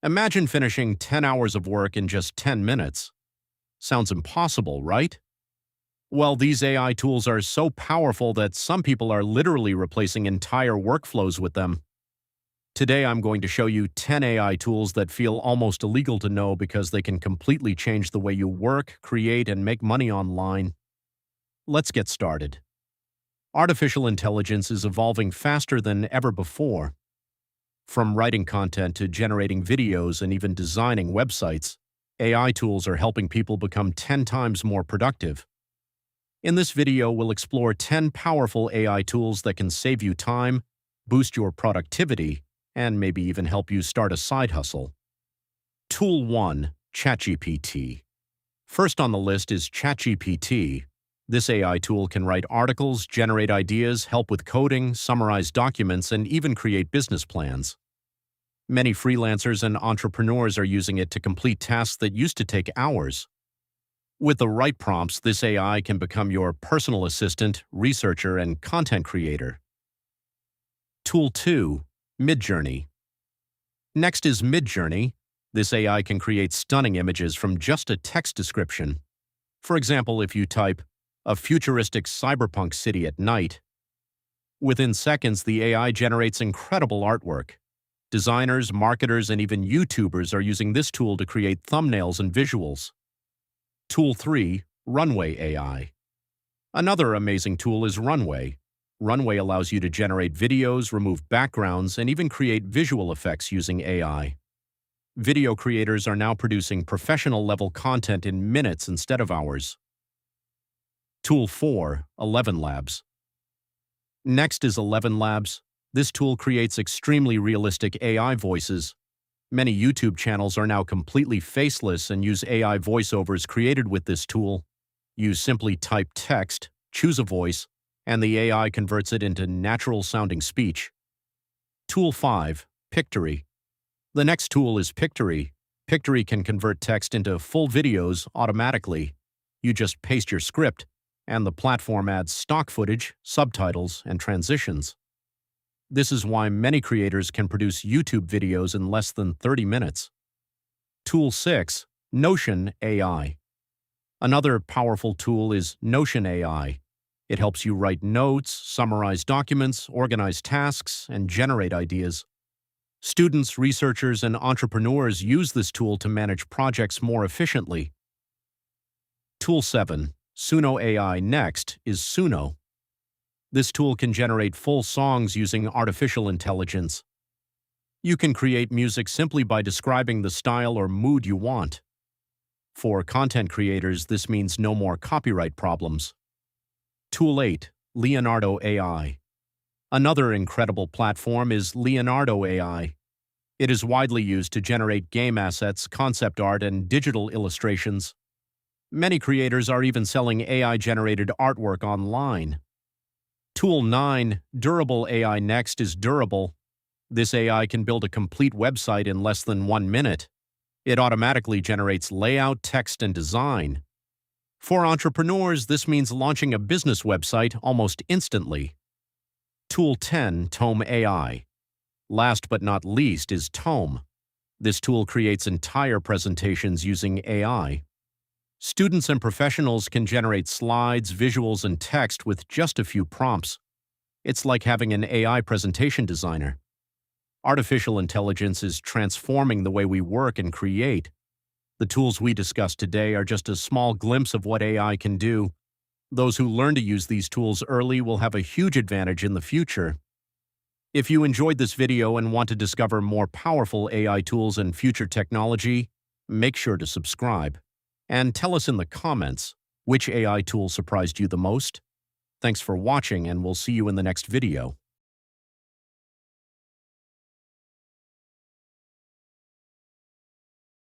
Imagine finishing 10 hours of work in just 10 minutes. Sounds impossible, right? Well, these AI tools are so powerful that some people are literally replacing entire workflows with them. Today, I'm going to show you 10 AI tools that feel almost illegal to know because they can completely change the way you work, create, and make money online. Let's get started. Artificial intelligence is evolving faster than ever before. From writing content to generating videos and even designing websites, AI tools are helping people become 10 times more productive. In this video, we'll explore 10 powerful AI tools that can save you time, boost your productivity, and maybe even help you start a side hustle. Tool 1. ChatGPT. First on the list is ChatGPT. This AI tool can write articles, generate ideas, help with coding, summarize documents, and even create business plans. Many freelancers and entrepreneurs are using it to complete tasks that used to take hours. With the right prompts, this AI can become your personal assistant, researcher, and content creator. Tool 2. Midjourney. Next is Midjourney. This AI can create stunning images from just a text description. For example, if you type, "a futuristic cyberpunk city at night," within seconds, the AI generates incredible artwork. Designers, marketers, and even YouTubers are using this tool to create thumbnails and visuals. Tool 3. Runway AI. Another amazing tool is Runway. Runway allows you to generate videos, remove backgrounds, and even create visual effects using AI. Video creators are now producing professional-level content in minutes instead of hours. Tool 4. ElevenLabs. Next is ElevenLabs. This tool creates extremely realistic AI voices. Many YouTube channels are now completely faceless and use AI voiceovers created with this tool. You simply type text, choose a voice, and the AI converts it into natural-sounding speech. Tool 5. Pictory. The next tool is Pictory. Pictory can convert text into full videos automatically. You just paste your script, and the platform adds stock footage, subtitles, and transitions. This is why many creators can produce YouTube videos in less than 30 minutes. Tool 6. Notion AI. Another powerful tool is Notion AI. It helps you write notes, summarize documents, organize tasks, and generate ideas. Students, researchers, and entrepreneurs use this tool to manage projects more efficiently. Tool 7. Suno AI. Next is Suno. This tool can generate full songs using artificial intelligence. You can create music simply by describing the style or mood you want. For content creators, this means no more copyright problems. Tool 8. Leonardo AI. Another incredible platform is Leonardo AI. It is widely used to generate game assets, concept art, and digital illustrations. Many creators are even selling AI-generated artwork online. Tool 9. Durable AI. Next is Durable. This AI can build a complete website in less than 1 minute. It automatically generates layout, text, and design. For entrepreneurs, this means launching a business website almost instantly. Tool 10. Tome AI. Last but not least is Tome. This tool creates entire presentations using AI. Students and professionals can generate slides, visuals, and text with just a few prompts. It's like having an AI presentation designer. Artificial intelligence is transforming the way we work and create. The tools we discussed today are just a small glimpse of what AI can do. Those who learn to use these tools early will have a huge advantage in the future. If you enjoyed this video and want to discover more powerful AI tools and future technology, make sure to subscribe. And tell us in the comments, which AI tool surprised you the most? Thanks for watching, and we'll see you in the next video.